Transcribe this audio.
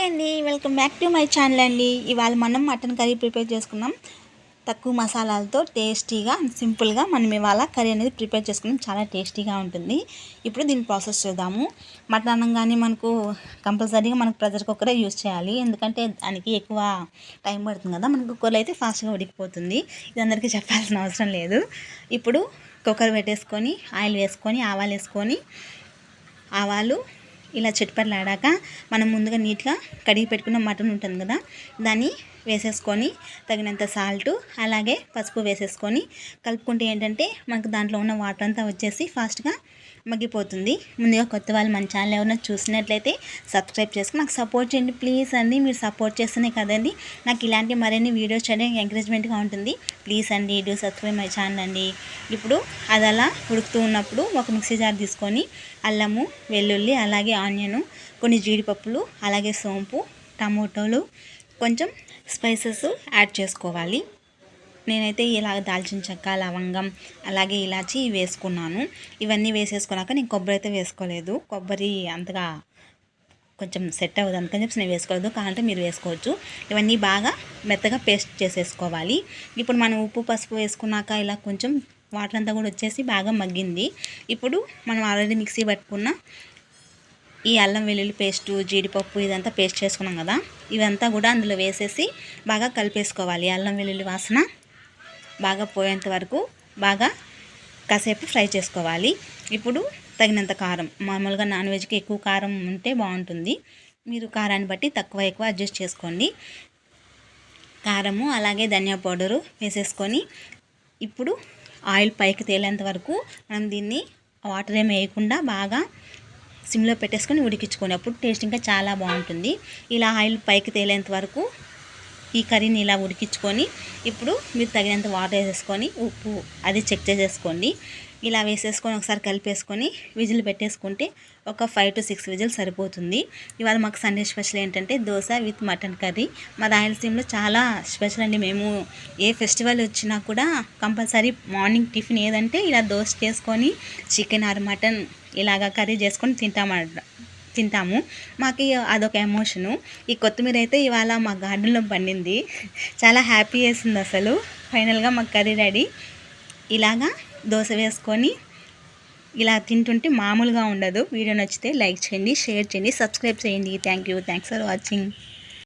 Hi అండి, welcome back to my channel అండి. ఇవాళ మనం మటన్ కర్రీ ప్రిపేర్ చేసుకున్నాం. తక్కువ మసాలాలతో టేస్టీగా సింపుల్గా మనం ఇవాళ కర్రీ అనేది ప్రిపేర్ చేసుకున్నాం. చాలా టేస్టీగా ఉంటుంది. ఇప్పుడు దీని ప్రాసెస్ చూద్దాము. మటన్ అనగానే మనకు కంపల్సరీగా మనకు ప్రెషర్ కుక్కరే యూజ్ చేయాలి. ఎందుకంటే దానికి ఎక్కువ టైం పడుతుంది కదా. మన కుక్కర్లో అయితే ఫాస్ట్గా ఉడికిపోతుంది. ఇది అందరికీ చెప్పాల్సిన అవసరం లేదు. ఇప్పుడు కుక్కర్ పెట్టేసుకొని ఆయిల్ వేసుకొని ఆవాలు వేసుకొని ఆవాలు ఇలా చిట్పట్లాడాక మనం ముందుగా నీట్గా కడిగి పెట్టుకున్న మటన్ ఉంటుంది కదా, దాన్ని వేసేసుకొని తగినంత సాల్టు అలాగే పసుపు వేసేసుకొని కలుపుకుంటే ఏంటంటే మనకు దాంట్లో ఉన్న వాటర్ అంతా వచ్చేసి ఫాస్ట్గా మగ్గిపోతుంది. ముందుగా కొత్త వాళ్ళు మన ఛానల్ ఎవరైనా చూసినట్లయితే సబ్స్క్రైబ్ చేసుకుని నాకు సపోర్ట్ చేయండి ప్లీజ్ అండి. మీరు సపోర్ట్ చేస్తేనే కదండి నాకు ఇలాంటి మరిన్ని వీడియోస్ చేయడానికి ఎంకరేజ్మెంట్గా ఉంటుంది. ప్లీజ్ అండి డూ సబ్స్క్రైబ్ మై ఛానల్ అండి. ఇప్పుడు అది అలా ఉడుకుతూ ఉన్నప్పుడు ఒక మిక్సీ జార్ తీసుకొని అల్లము వెల్లుల్లి అలాగే ఆనియను కొన్ని జీడిపప్పులు అలాగే సోంపు టమోటోలు కొంచెం స్పైసెస్ యాడ్ చేసుకోవాలి. నేనైతే ఇలా దాల్చిన చెక్క లవంగం అలాగే ఇలాచి వేసుకున్నాను. ఇవన్నీ వేసేసుకున్నాక నేను కొబ్బరి అయితే వేసుకోలేదు. కొబ్బరి అంతగా కొంచెం సెట్ అవ్వదు అందుకని చెప్పి నేను వేసుకోలేదు. కావాలంటే మీరు వేసుకోవచ్చు. ఇవన్నీ బాగా మెత్తగా పేస్ట్ చేసేసుకోవాలి. ఇప్పుడు మనం ఉప్పు పసుపు వేసుకున్నాక ఇలా కొంచెం వాటర్ అంతా కూడా వచ్చేసి బాగా మగ్గింది. ఇప్పుడు మనం ఆల్రెడీ మిక్సీ పట్టుకున్న ఈ అల్లం వెల్లుల్లి పేస్టు జీడిపప్పు ఇదంతా పేస్ట్ చేసుకున్నాం కదా, ఇదంతా కూడా అందులో వేసేసి బాగా కలిపేసుకోవాలి. అల్లం వెల్లుల్లి వాసన బాగా పోయేంత వరకు బాగా కాసేపు ఫ్రై చేసుకోవాలి. ఇప్పుడు తగినంత కారం, మామూలుగా నాన్ వెజ్కి ఎక్కువ కారం ఉంటే బాగుంటుంది. మీరు కారాన్ని బట్టి తక్కువ ఎక్కువ అడ్జస్ట్ చేసుకోండి. కారము అలాగే ధనియా పౌడరు వేసేసుకొని ఇప్పుడు ఆయిల్ పైకి తేలేంత వరకు మనం దీన్ని వాటర్ ఏమి వేయకుండా బాగా సిమ్లో పెట్టేసుకొని ఉడికించుకొని అప్పుడు టేస్ట్ ఇంకా చాలా బాగుంటుంది. ఇలా ఆయిల్ పైకి తేలేంత వరకు ఈ కర్రీని ఇలా ఉడికించుకొని ఇప్పుడు మీరు తగినంత వాటర్ వేసేసుకొని ఉప్పు అది చెక్ చేసేసుకోండి. ఇలా వేసేసుకొని ఒకసారి కలిపేసుకొని విజిల్ పెట్టేసుకుంటే ఒక 5 to 6 విజిల్ సరిపోతుంది. ఇవాళ మాకు సండే స్పెషల్ ఏంటంటే దోశ విత్ మటన్ కర్రీ. మా రాయలసీమలో చాలా స్పెషల్ అండి. మేము ఏ ఫెస్టివల్ వచ్చినా కూడా కంపల్సరీ మార్నింగ్ టిఫిన్ ఏదంటే ఇలా దోశ చేసుకొని చికెన్ ఆర్ మటన్ ఇలాగా కర్రీ చేసుకొని తింటాము. మాకు అదొక ఎమోషను. ఈ కొత్తిమీర అయితే ఇవాళ మా గార్డెన్లో పండింది. చాలా హ్యాపీ వేసింది అసలు. ఫైనల్గా మాకు కర్రీ రెడీ. ఇలాగా దోశ వేసుకొని ఇలా తింటుంటే మామూలుగా ఉండదు. వీడియో నచ్చితే లైక్ చేయండి, షేర్ చేయండి, సబ్స్క్రైబ్ చేయండి. Thanks for watching.